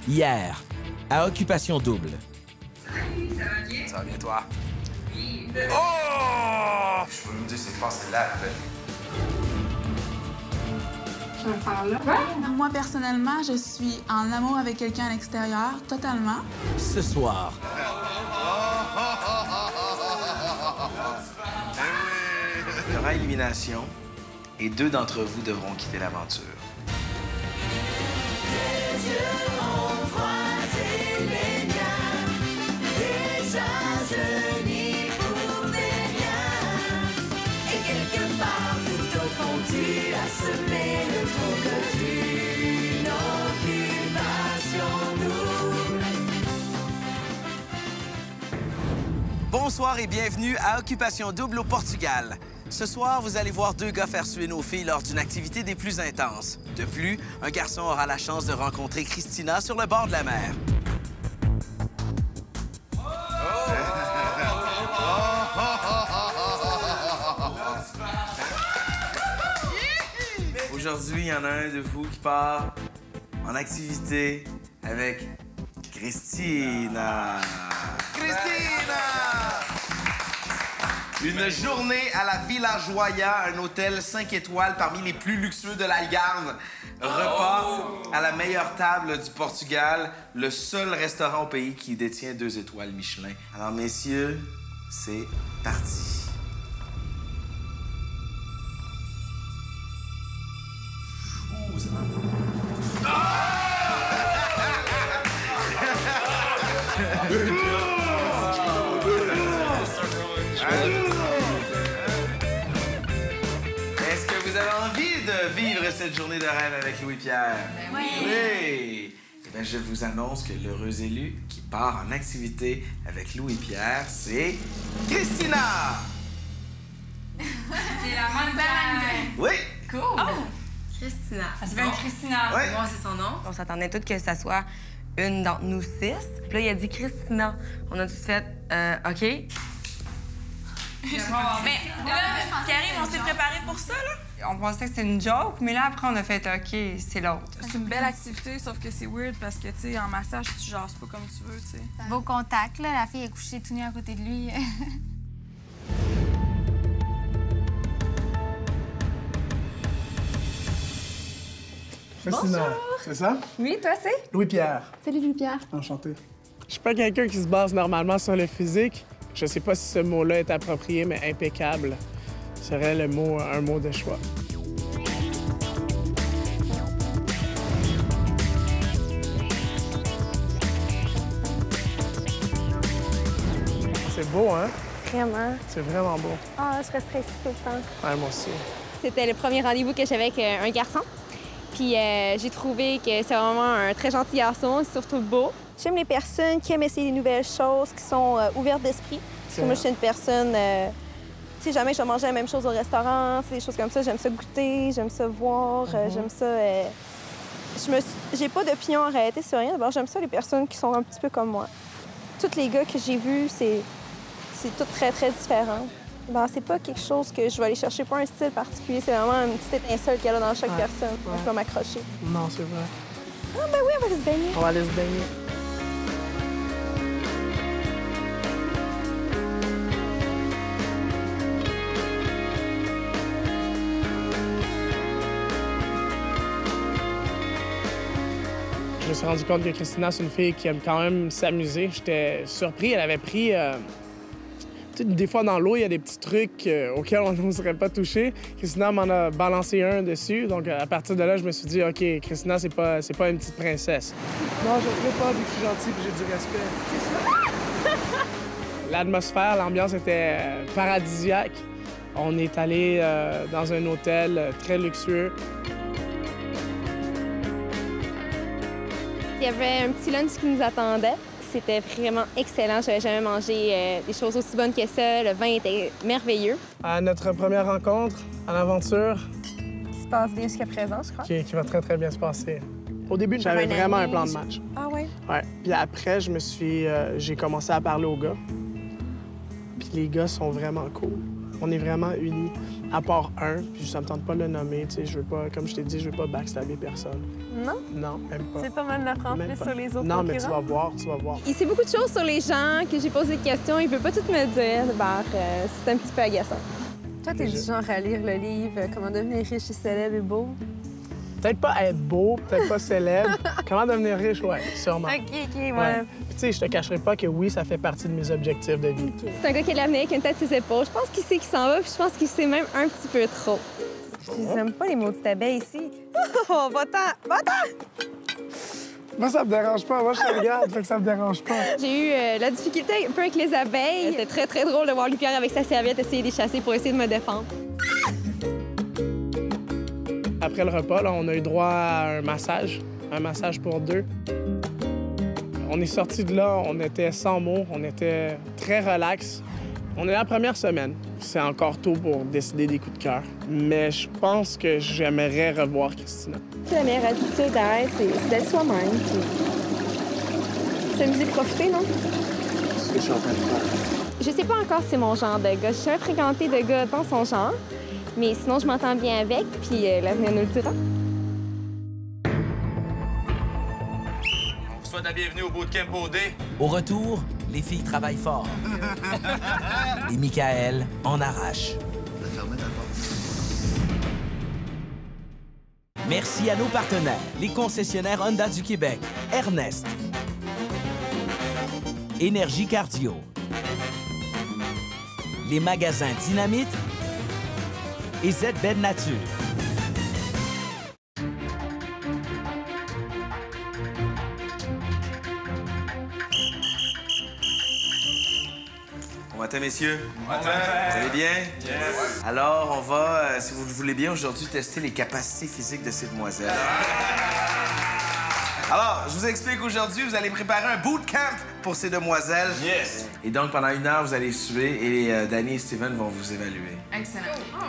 Hier, à Occupation Double. Salut, ça va bien? Ça va bien, toi? Oui. Oh! Je peux me dire, c'est pas celle-là, en fait. Je vais faire là. Moi, personnellement, je suis en amour avec quelqu'un à l'extérieur, totalement. Ce soir, Il y aura élimination et 2 d'entre vous devront quitter l'aventure. Bonsoir et bienvenue à Occupation Double au Portugal. Ce soir, vous allez voir 2 gars faire suer nos filles lors d'une activité des plus intenses. De plus, un garçon aura la chance de rencontrer Christina sur le bord de la mer. Aujourd'hui, il y en a un de vous qui part en activité avec Christina. Christina! Une journée à la Villa Joya, un hôtel 5 étoiles parmi les plus luxueux de l'Algarve. Repas à la meilleure table du Portugal, le seul restaurant au pays qui détient 2 étoiles Michelin. Alors, messieurs, c'est parti. Est-ce que vous avez envie de vivre cette journée de rêve avec Louis-Pierre? Oui. Oui! Eh bien, je vous annonce que l'heureux élu qui part en activité avec Louis-Pierre, c'est Christina! C'est la mannequin. Oui! Cool. Christina. Elle s'appelle Christina. Ouais. Moi, c'est son nom. On s'attendait toutes que ça soit une d'entre nous 6. Puis là, il a dit Christina. On a tout fait OK. Mais là, Pierre, on s'est préparé pour ça, là? On pensait que c'était une joke, mais là, après, on a fait OK, c'est l'autre. C'est une belle activité, sauf que c'est weird parce que, tu sais, en massage, tu jases pas comme tu veux, tu sais. Beau contact, là. La fille est couchée tout nue à côté de lui. Christina, c'est ça? Oui, toi, c'est? Louis-Pierre. Salut, Louis-Pierre. Enchanté. Je suis pas quelqu'un qui se base normalement sur le physique. Je sais pas si ce mot-là est approprié, mais impeccable serait un mot de choix. C'est beau, hein? Vraiment. C'est vraiment beau. Ah, je serais stressée tout le temps. Ouais, moi aussi. C'était le premier rendez-vous que j'avais avec un garçon. Puis j'ai trouvé que c'est vraiment un très gentil garçon, surtout beau. J'aime les personnes qui aiment essayer des nouvelles choses, qui sont ouvertes d'esprit. Parce que moi, je suis une personne... tu sais, jamais je vais manger la même chose au restaurant, des choses comme ça. J'aime ça goûter, j'aime ça voir, j'aime ça... J'ai pas d'opinion arrêtée sur rien. D'abord, j'aime ça les personnes qui sont un petit peu comme moi. Tous les gars que j'ai vus, c'est tout très, très différent. Ben, c'est pas quelque chose que je vais aller chercher, pas un style particulier. C'est vraiment une petite étincelle qu'il y a dans chaque personne. Ouais. Je vais m'accrocher. Non, c'est vrai. Ah, ben oui, on va aller se baigner. On va aller se baigner. Je me suis rendu compte que Christina, c'est une fille qui aime quand même s'amuser. J'étais surpris. Elle avait pris... Tu sais, des fois, dans l'eau, il y a des petits trucs auxquels on n'oserait pas toucher. Christina m'en a balancé un dessus. Donc, à partir de là, je me suis dit, OK, Christina, c'est pas une petite princesse. Non, je ne ferai pas, vu que je suis gentil et j'ai du respect. L'atmosphère, l'ambiance était paradisiaque. On est allé dans un hôtel très luxueux. Il y avait un petit lunch qui nous attendait. C'était vraiment excellent. J'avais jamais mangé des choses aussi bonnes que ça. Le vin était merveilleux. À notre première rencontre, à l'aventure, Qui se passe bien jusqu'à présent, je crois. qui va très, très bien se passer. Au début, j'avais vraiment un plan de match. Ah ouais? Ouais. Puis après, j'ai commencé à parler aux gars. Puis les gars sont vraiment cool. On est vraiment unis. À part un, puis ça me tente pas de le nommer, tu sais, je veux pas, comme je t'ai dit, je veux pas backstabber personne. Non? Non, même pas. C'est pas mal d'apprendre Même plus pas. sur les autres Non, mais tu concurrents. vas voir, tu vas voir. Il sait beaucoup de choses sur les gens, que j'ai posé des questions, il peut pas tout me dire, c'est un petit peu agaçant. Toi, t'es du genre à lire le livre « Comment devenir riche et célèbre et beau ». Peut-être pas être beau, peut-être pas célèbre. Comment devenir riche, ouais, sûrement. OK, ouais. Puis, tu sais, je te cacherai pas que oui, ça fait partie de mes objectifs de vie. C'est un gars qui a l'avenir, qui a une tête sur ses épaules. Je pense qu'il sait qu'il s'en va, puis je pense qu'il sait même un petit peu trop. Ils aiment pas les maudites abeilles ici. Oh, va-t'en! Va-t'en! Moi, ça me dérange pas. Moi, je te regarde, fait que ça me dérange pas. J'ai eu la difficulté un peu avec les abeilles. C'était très, très drôle de voir Louis-Pierre avec sa serviette essayer de les chasser pour essayer de me défendre. Après le repas, là, on a eu droit à un massage pour 2. On est sortis de là, on était sans mots, on était très relax. On est la première semaine. C'est encore tôt pour décider des coups de cœur. Mais je pense que j'aimerais revoir Christina. La meilleure attitude à être, c'est d'être soi-même. S'amuser de profiter, non? C'est ce que je suis en train de faire. Je sais pas encore si c'est mon genre de gars. Je suis jamais fréquentée de gars dans son genre. Mais sinon, je m'entends bien avec, puis l'avenir nous le dira. On vous souhaite la bienvenue au Bootcamp OD. Au retour, les filles travaillent fort. Et Michael en arrache. Merci à nos partenaires, les concessionnaires Honda du Québec, Ernest, Énergie Cardio, les magasins Dynamite et ZBed Nature. Bon matin, messieurs. Bon matin. Vous allez bien? Yes. Alors, on va, si vous le voulez bien, aujourd'hui tester les capacités physiques de ces demoiselles. Alors, je vous explique aujourd'hui, vous allez préparer un bootcamp pour ces demoiselles. Yes. Et donc, pendant 1 heure, vous allez suer et Danny et Steven vont vous évaluer. Excellent. Oh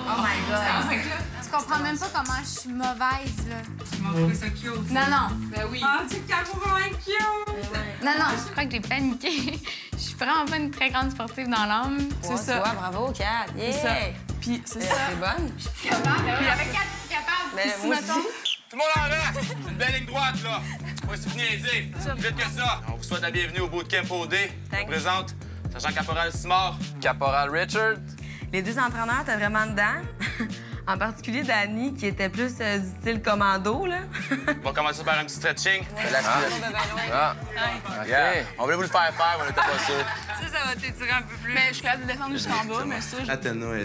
my God. Tu comprends même pas comment je suis mauvaise, là. Tu m'as trouvé ça cute. Non, non. Ben oui. Ah, tu es vraiment cute. Non, non, je crois que j'ai paniqué. Je suis vraiment pas une très grande sportive dans l'âme. C'est ça. Toi, bravo, Kat. Yeah. C'est ça. Puis, c'est ça. C'est bonne. Je suis capable. Puis avec 4, je suis capable. Mais Puis si, moi mettons... aussi. Tout le monde en rang! Une belle ligne droite, là! Pas si vous niaisez! Vite que ça! On vous souhaite la bienvenue au Bootcamp OD. On vous présente Sergent Caporal Simard. Caporal Richard. Les 2 entraîneurs, t'es vraiment dedans. En particulier Danny, qui était plus du style commando, là. On va commencer par un petit stretching. Ah. Yeah. On voulait vous le faire, mais on n'était pas sûr. Ça va t'étirer un peu plus. Mais je suis capable de descendre jusqu'en bas, mais ça, Athéna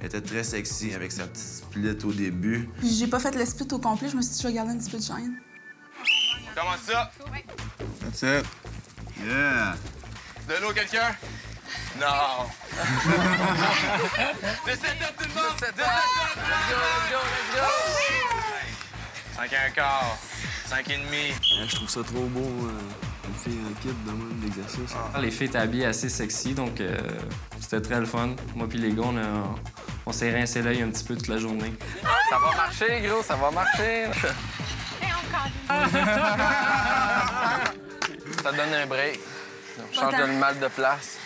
était très sexy avec sa petite split au début. J'ai pas fait le split au complet, je me suis dit je vais garder un petit peu de chaîne. On commence ça. That's it. Yeah. De l'eau, quelqu'un? Non. De 7 heures, tout le monde! De 7 heures! Let's go! 5 et un quart. 5 et demi. Je trouve ça trop beau, une fille en kit de même d'exercice. Les filles étaient habillées assez sexy, donc c'était très le fun. Moi puis les gars, on s'est rincé l'œil un petit peu toute la journée. Ça va marcher, gros, ça va marcher. Ça te donne un break. On change de mal de place.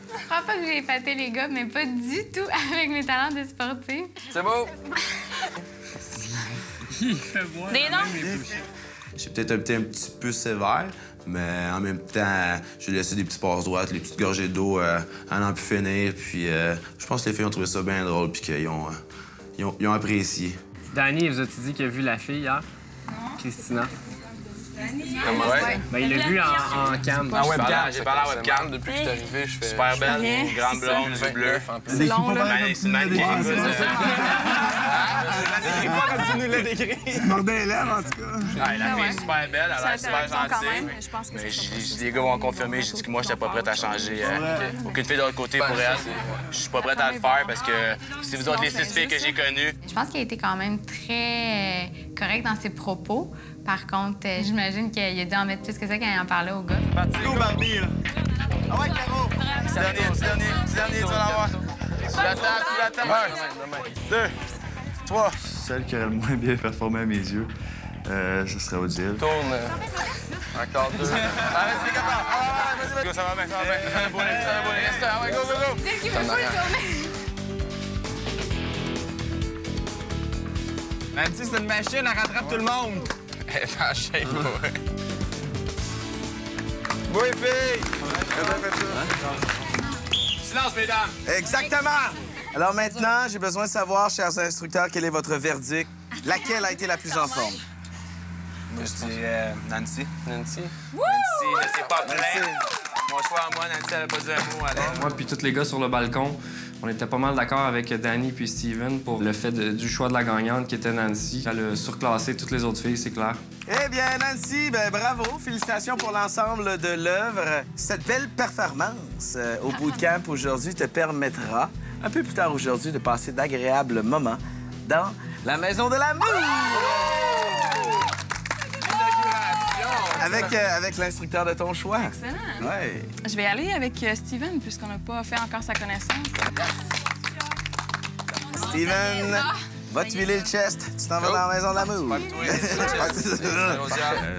Je crois pas que j'ai épaté les gars, mais pas du tout avec mes talents de sportive. C'est beau! Des noms? J'ai peut-être été un petit peu sévère, mais en même temps, j'ai laissé des petits passes droites, les petites gorgées d'eau à n'en plus finir. Puis je pense que les filles ont trouvé ça bien drôle puis qu'ils ont apprécié. Danny, vous a-t-il dit qu'il a vu la fille hier? Non. Christina. Ouais. Ben, il l'a vu en cam. En webcam. J'ai parlé en webcam depuis que je suis arrivé. Je fais super belle, grande blonde, yeux bleus. C'est long, là. C'est une mannequin. C'est pas comme tu nous l'as décrit. Tu mordais les lèvres, en tout cas. La fille est super belle, elle a l'air super gentille. Je pense que c'est Les gars vont confirmer, j'ai dit que moi, j'étais pas prête à changer. Aucune fille de l'autre côté pour elle. Je suis pas prête à le faire parce que si vous autres, les 6 filles que j'ai connues... Je pense qu'il a été quand même très correct dans ses propos. Par contre, j'imagine qu'il a dû en mettre plus que ça quand il en parlait aux gars. Go, Barbie, là. Ah ouais, Caro. Petit dernier, tu vas l'avoir. Sous la table. 1, 2, 3. Celle qui aurait le moins bien performé à mes yeux, ce serait Odile. Tourne. Encore 2. Allez, c'est capable. Vas-y, ça va bien, ça va bien. Ça va bien, reste. Ah ouais, go. Qu'est-ce qu'il veut pas le tourner? Nancy, c'est une machine, elle rattrape tout le monde. Elle est en shape, ouais. Oui, filles! Silence, mesdames! Exactement! Alors maintenant, j'ai besoin de savoir, chers instructeurs, quel est votre verdict. Laquelle a été la plus en forme? Moi, je dis Nancy. Nancy? Nancy, laissez pas plaire. Mon choix à moi, Nancy, elle a pas dit un mot, elle. Moi puis tous les gars sur le balcon, on était pas mal d'accord avec Danny puis Steven pour le fait du choix de la gagnante qui était Nancy. Elle a surclassé toutes les autres filles, c'est clair. Eh bien, Nancy, ben, bravo. Félicitations pour l'ensemble de l'œuvre. Cette belle performance au bootcamp aujourd'hui te permettra, un peu plus tard aujourd'hui, de passer d'agréables moments dans la Maison de l'amour! Avec l'instructeur de ton choix. Excellent. Ouais. Je vais aller avec Steven, puisqu'on n'a pas fait encore sa connaissance. Steven, va tuiler le chest. Tu t'en vas dans la Maison de l'amour.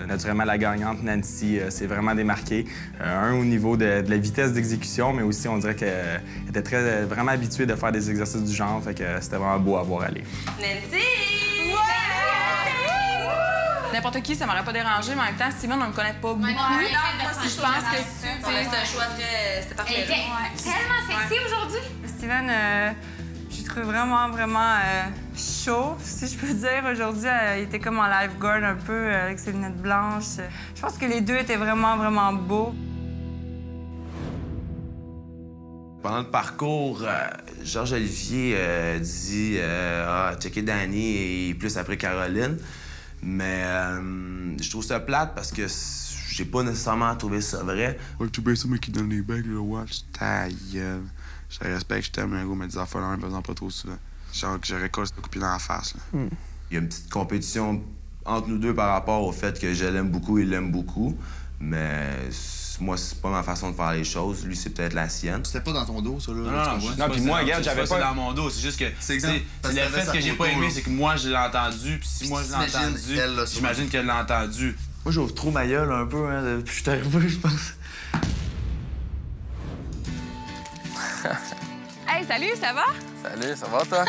Naturellement, la gagnante, Nancy, s'est vraiment démarquée. Un, au niveau de la vitesse d'exécution, mais aussi, on dirait qu'elle était vraiment habituée de faire des exercices du genre. Fait que c'était vraiment beau à voir aller. Nancy! N'importe qui, ça m'aurait pas dérangé, mais en même temps, Steven, on le connaît pas beaucoup. Je pense que c'est un choix très... C'était parfait. Elle était tellement sexy aujourd'hui. Steven, je trouve vraiment chaud, si je peux dire. Aujourd'hui, il était comme en lifeguard un peu, avec ses lunettes blanches. Je pense que les deux étaient vraiment beaux. Pendant le parcours, Georges-Olivier dit checker Danny et plus après Caroline. Mais je trouve ça plate parce que j'ai pas nécessairement trouvé ça vrai. Ouais, tu bien ça, mais qui donne les bagues, le watch, ta gueule. Je te respecte, je t'aime, un gars, mais des affaires là, faisant pas trop souvent. Genre que j'aurais causé de couper dans la face, là. Il y a une petite compétition entre nous deux par rapport au fait que je l'aime beaucoup, il l'aime beaucoup. Mais moi, c'est pas ma façon de faire les choses. Lui, c'est peut-être la sienne. C'était pas dans ton dos, ça, là? Non, puis moi, regarde, j'avais pas dans mon dos. C'est juste que c'est le fait que j'ai pas aimé, c'est que moi, je l'ai entendu. Puis si moi, je l'ai entendu, j'imagine qu'elle l'a entendu. Moi, j'ouvre trop ma gueule un peu, hein, depuis que je suis arrivé, je pense. Hey, salut, ça va? Salut, ça va, toi?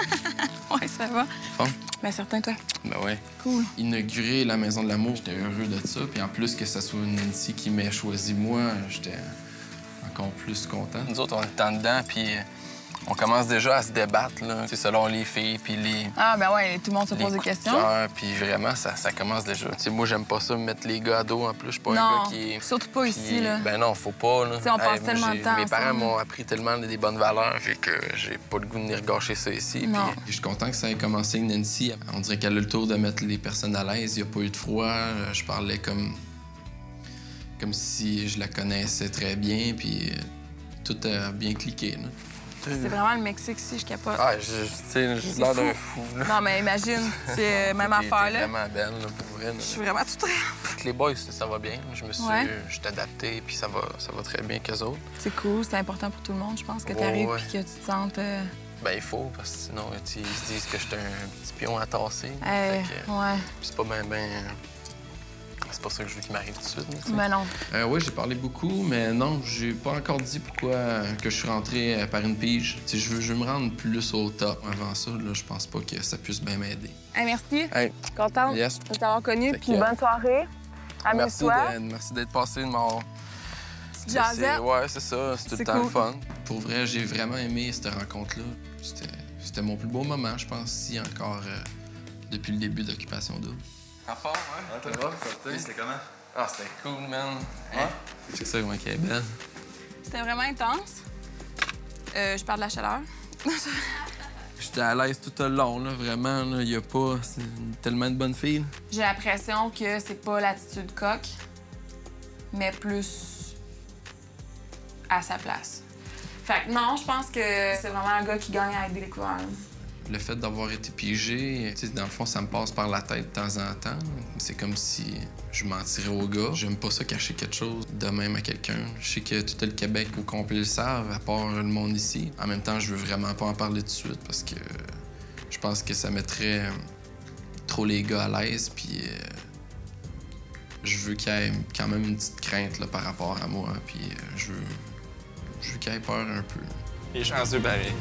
Ouais, ça va. Bon. Ben, certain, toi. Ben ouais. Cool. Inaugurer la Maison de l'amour, j'étais heureux de ça. Puis en plus que ça soit Nancy qui m'ait choisi moi, j'étais encore plus content. Nous autres, on est en dedans, puis on commence déjà à se débattre, là. C'est selon les filles, puis les... Ah, ben ouais, tout le monde se pose des questions. Puis vraiment, ça commence déjà. T'sais, moi, j'aime pas ça, me mettre les gars à dos. En plus, je suis pas un gars qui est... surtout pas ici, là. Ben non, faut pas, là. T'sais, on passe tellement de temps Mes parents ensemble. m'ont appris tellement des bonnes valeurs, fait que j'ai pas le goût de venir gâcher ça ici. Non. Puis... Je suis content que ça ait commencé, Nancy. On dirait qu'elle a le tour de mettre les personnes à l'aise. Il n'y a pas eu de froid. Je parlais comme si je la connaissais très bien, puis tout a bien cliqué, là. C'est vraiment le Mexique, ici, je capote. Ah, j'ai l'air d'un fou, là. Non, mais imagine, c'est même affaire, là. T'es vraiment belle, là, pour vrai. Je suis vraiment toute Avec les boys, ça va bien. Je me suis... Ouais. Je suis adapté, puis ça va très bien qu'eux autres. C'est cool, c'est important pour tout le monde, je pense, que t'arrives ouais. et que tu te sentes... Ben, il faut, parce que sinon, ils se disent que je suis un petit pion à tasser. ouais. Puis c'est pas ben... C'est pas ça que je veux qu'il m'arrive tout de suite. Là, ben non. Oui, j'ai parlé beaucoup, mais non, j'ai pas encore dit pourquoi que je suis rentré par une pige. T'sais, je veux me rendre plus au top. Avant ça, là, je pense pas que ça puisse bien m'aider. Hey, merci. Hey. Contente Yes. de t'avoir connu, puis que... bonne soirée. Amuse-toi. Merci d'être passé de mon... Jazzette. Ouais, c'est ça. C'est tout le temps cool. le fun. Pour vrai, j'ai vraiment aimé cette rencontre-là. C'était mon plus beau moment, je pense, si encore depuis le début d'Occupation Double. T'as fort, hein? Ouais, t'as fort, c'était comment? Ah, c'était cool, man. Ouais? C'est ça, moi, qui est belle. C'était vraiment intense. Je parle de la chaleur. J'étais à l'aise tout le long, là, vraiment. Il n'y a pas tellement de bonnes filles. J'ai l'impression que c'est pas l'attitude coque, mais plus à sa place. Fait que non, je pense que c'est vraiment un gars qui gagne à aider les coureurs. Le fait d'avoir été pigé, dans le fond, ça me passe par la tête de temps en temps. C'est comme si je mentirais au gars. J'aime pas ça cacher quelque chose de même à quelqu'un. Je sais que tout le Québec au complet le savent, à part le monde ici. En même temps, je veux vraiment pas en parler tout de suite parce que je pense que ça mettrait trop les gars à l'aise. Puis je veux qu'il y ait quand même une petite crainte là, par rapport à moi. Puis je veux qu'il ait peur un peu. Il est chanceux pareil.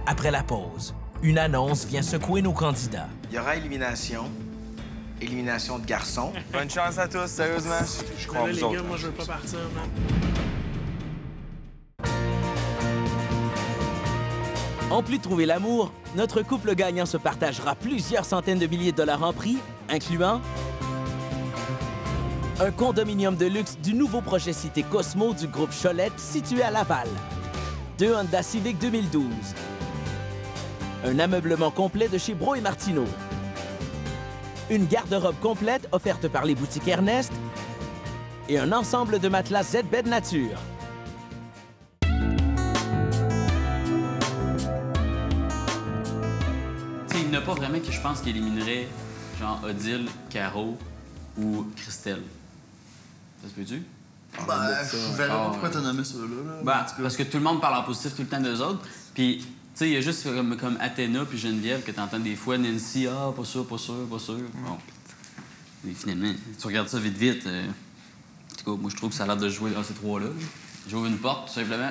Après la pause, une annonce vient secouer nos candidats. Il y aura élimination. Élimination de garçons. Bonne chance à tous, sérieusement. Je crois en les vous gars, autres. moi, je veux pas partir, man. En plus de trouver l'amour, notre couple gagnant se partagera plusieurs centaines de milliers de dollars en prix, incluant un condominium de luxe du nouveau projet Cité Cosmo du groupe Cholette situé à Laval, 2 Honda Civic 2012, un ameublement complet de chez Bro et Martineau, une garde-robe complète offerte par les boutiques Ernest et un ensemble de matelas Z-Bed Nature. Il n'y en a pas vraiment que je pense qui éliminerait genre Odile, Caro ou Christelle. Ça se peut-tu? Je verrais pas pourquoi t'as nommé ceux-là. Ben, parce que tout le monde parle en positif tout le temps d'eux autres. Puis, tu sais, il y a juste comme Athéna puis Geneviève que t'entends des fois. Nancy, pas sûr, pas sûr, pas sûr. Bon. Mais finalement, tu regardes ça vite, vite. En tout cas, moi, je trouve que ça a l'air de jouer dans ces trois-là. J'ouvre une porte, tout simplement.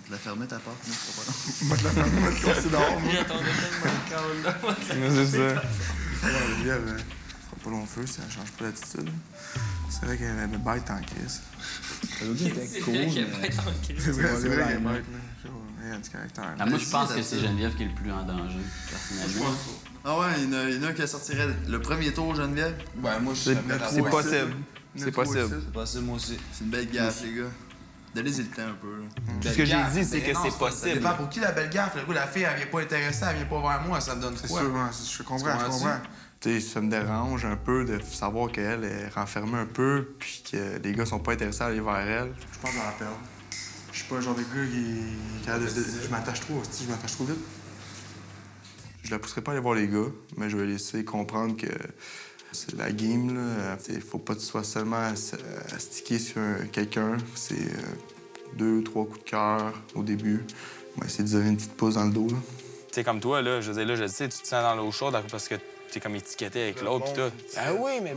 Tu l'as fermé ta porte, mais c'est pas long. Moi, je la ferme, moi, je suis dehors. Mais c'est ça. Geneviève, c'est pas long feu, ça change pas l'attitude. C'est vrai qu'elle avait bête en crise. C'est vrai qu'elle est bête en crise. C'est vrai qu'elle est bête, elle a du caractère. Moi, je pense que c'est Geneviève qui est le plus en danger, personnellement. Ah ouais, il y en a qui sortirait le premier tour, Geneviève? Ouais, moi, C'est possible. C'est possible. C'est possible, moi aussi. C'est une belle gaffe, les gars. Donnez-y le temps un peu. Ce que j'ai dit, c'est que c'est possible. Ça dépend pour qui la belle gaffe. La fille, elle vient pas intéressée, elle vient pas vers moi, ça me donne quoi? C'est sûr, je comprends. Tu sais, ça me dérange un peu de savoir qu'elle est renfermée un peu, puis que les gars sont pas intéressés à aller vers elle. Je pense dans la perdre. Je suis pas le genre de gars qui... Je m'attache trop, je m'attache trop vite. Je la pousserai pas à aller voir les gars, mais je vais laisser comprendre que c'est la game, là. Il faut pas que tu sois seulement stické sur quelqu'un. C'est 2, 3 coups de cœur au début. On va essayer de donner une petite pause dans le dos, là. Tu sais, comme toi, là, je veux dire, là, je sais, tu te sens dans l'eau chaude parce que t'es comme étiqueté avec l'autre, pis tout. Ah oui, mais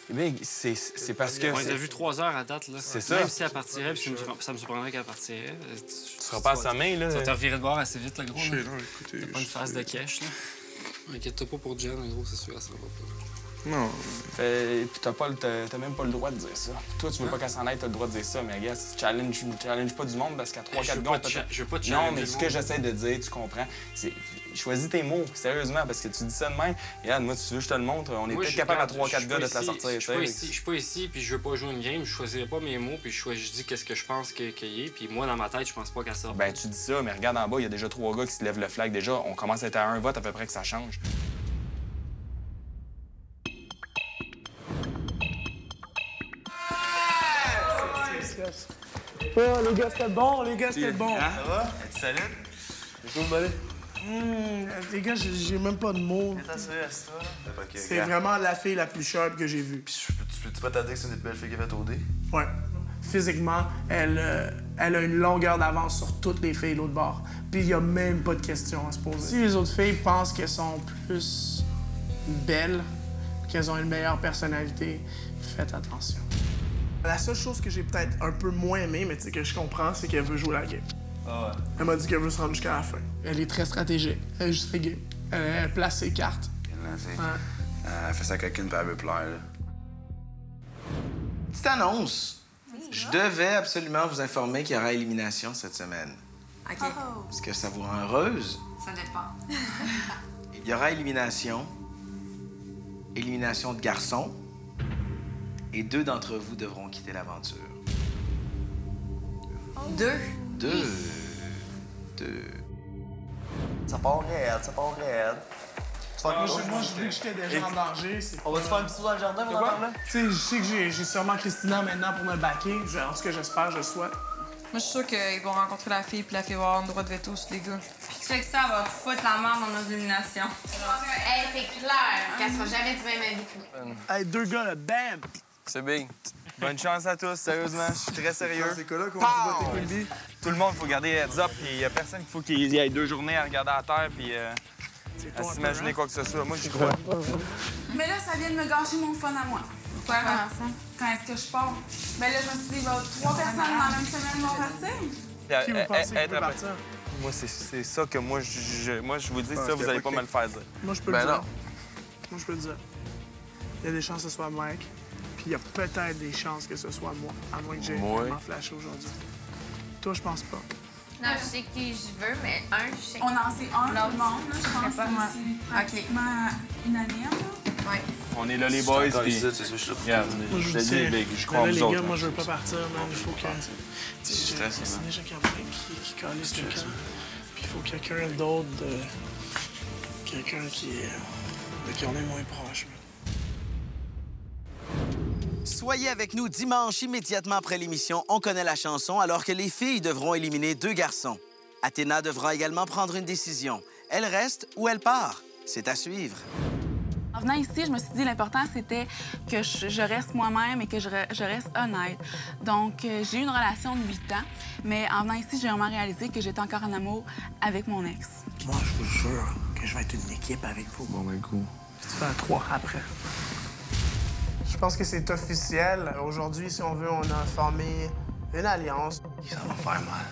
Big, c'est parce que... On les a vus 3 heures à date, là. C'est ça. Même si elle partirait, puis ça me surprendrait qu'elle partirait. Tu seras pas assommé, là. Ça va te revirer de bord assez vite, le gros. Je sais, non, écoutez... T'as pas une phase de cash, là. Inquiète-toi pas pour Jen, gros, c'est sûr, elle s'en va pas. Non. Puis t'as même pas le droit de dire ça. Toi, tu veux pas qu'elle s'en aille, t'as le droit de dire ça, mais gars, challenge pas du monde parce qu'à 3-4 gars, je veux pas te non, mais ce que j'essaie de dire, tu comprends, c'est choisis tes mots, sérieusement, parce que tu dis ça de même. Regarde, moi, tu veux, je te le montre, on est peut-être capable à 3-4 gars de te la sortir. Je suis pas ici, puis je veux pas jouer une game, je choisirai pas mes mots, puis je dis qu'est-ce que je pense qu'il y ait, puis moi, dans ma tête, je pense pas qu'à ça. Ben, tu dis ça, mais regarde en bas, il y a déjà 3 gars qui se lèvent le flag. Déjà, on commence à être à un vote à peu près que ça change. Oh, les gars, c'était bon, c'était bon. Ça va? Es-tu solide? C'est cool, buddy. Les gars, j'ai même pas de mots. C'est vraiment la fille la plus sharp que j'ai vue. Puis tu peux pas t'addire que c'est une des plus belles filles qui avait au dé? Ouais. Physiquement, elle a une longueur d'avance sur toutes les filles de l'autre bord. Puis il y a même pas de question à se poser. Si les autres filles pensent qu'elles sont plus belles, qu'elles ont une meilleure personnalité, faites attention. La seule chose que j'ai peut-être un peu moins aimé, mais que je comprends, c'est qu'elle veut jouer la game. Ah ouais. Elle m'a dit qu'elle veut se rendre jusqu'à la fin. Elle est très stratégique. Elle est juste la game. Elle place ses cartes. Elle fait sa coquine pour elle veut plaire, là. Petite annonce. Je devais absolument vous informer qu'il y aura élimination cette semaine. OK. Est-ce que ça vous rend heureuse? Ça dépend. Il y aura élimination. Élimination de garçons. Et 2 d'entre vous devront quitter l'aventure. 2? 2. Ça part raide, ça part raide. Moi, je vu que j'étais déjà en danger. On va te faire un petit tour dans le jardin, mon enfant, là? Tu sais, je sais que j'ai sûrement Christina maintenant pour me backer. En tout cas, j'espère, je le souhaite. Moi, je suis sûre qu'ils vont rencontrer la fille, puis la fille va avoir un droit de veto sur les gars. Puis tu sais que ça va foutre la merde dans nos éliminations. Hey, c'est clair qu'elle sera jamais du même avis que nous. Hey, 2 gars, là, bam! C'est big. Bonne chance à tous, sérieusement, je suis très sérieux. C'est quoi là qu'on va voter Quilby? Tout le monde, il faut garder heads up, puis il y a personne qu'il faut qu'il y ait 2 journées à regarder à terre, puis à s'imaginer quoi que ce soit. Moi, j'y crois. Mais là, ça vient de me gâcher mon fun à moi. Pourquoi ça? Quand est-ce que je pars? Ben là, je me suis dit, 3 personnes dans la même semaine vont partir. Qui vous pensez qui peut partir? Moi, c'est ça que moi, je vous dis, ça, vous allez pas me le faire dire. Moi, je peux le dire. Moi, je peux le dire. Il y a des chances que ce soit Mike, puis il y a peut-être des chances que ce soit moi, à moins que j'ai vraiment flashé aujourd'hui. Toi, je pense pas. Non, je sais qui je veux, mais je sais. On en sait un tout le monde, là, je pense que c'est pratiquement unanime. Ouais. On est là, les boys, puis... Regarde, je crois en vous autres. Les gars, moi, je veux pas partir, man. Il faut que... C'est déjà quelqu'un qui calisse quelqu'un. Puis il faut quelqu'un d'autre, quelqu'un qui en est moins proche. Soyez avec nous dimanche, immédiatement après l'émission On connaît la chanson, alors que les filles devront éliminer 2 garçons. Athéna devra également prendre une décision. Elle reste ou elle part? C'est à suivre. En venant ici, je me suis dit l'important, c'était que je reste moi-même et que je reste honnête. Donc, j'ai eu une relation de 8 ans, mais en venant ici, j'ai vraiment réalisé que j'étais encore en amour avec mon ex. Moi, je vous jure que je vais être une équipe avec vous. Bon, ben, cool. Tu fais un 3 après. Je pense que c'est officiel. Aujourd'hui, si on veut, on a formé une alliance. Ça va faire mal.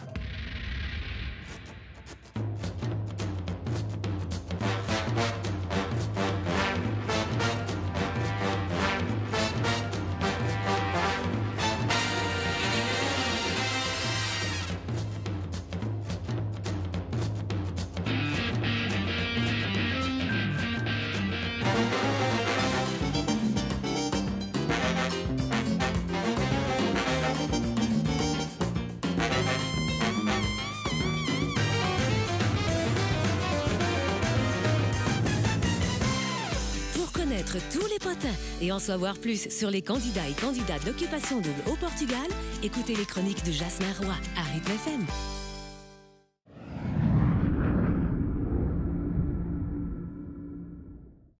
Tous les potins et en savoir plus sur les candidats et candidates d'Occupation Double au Portugal, écoutez les chroniques de Jasmin Roy à Rythme FM.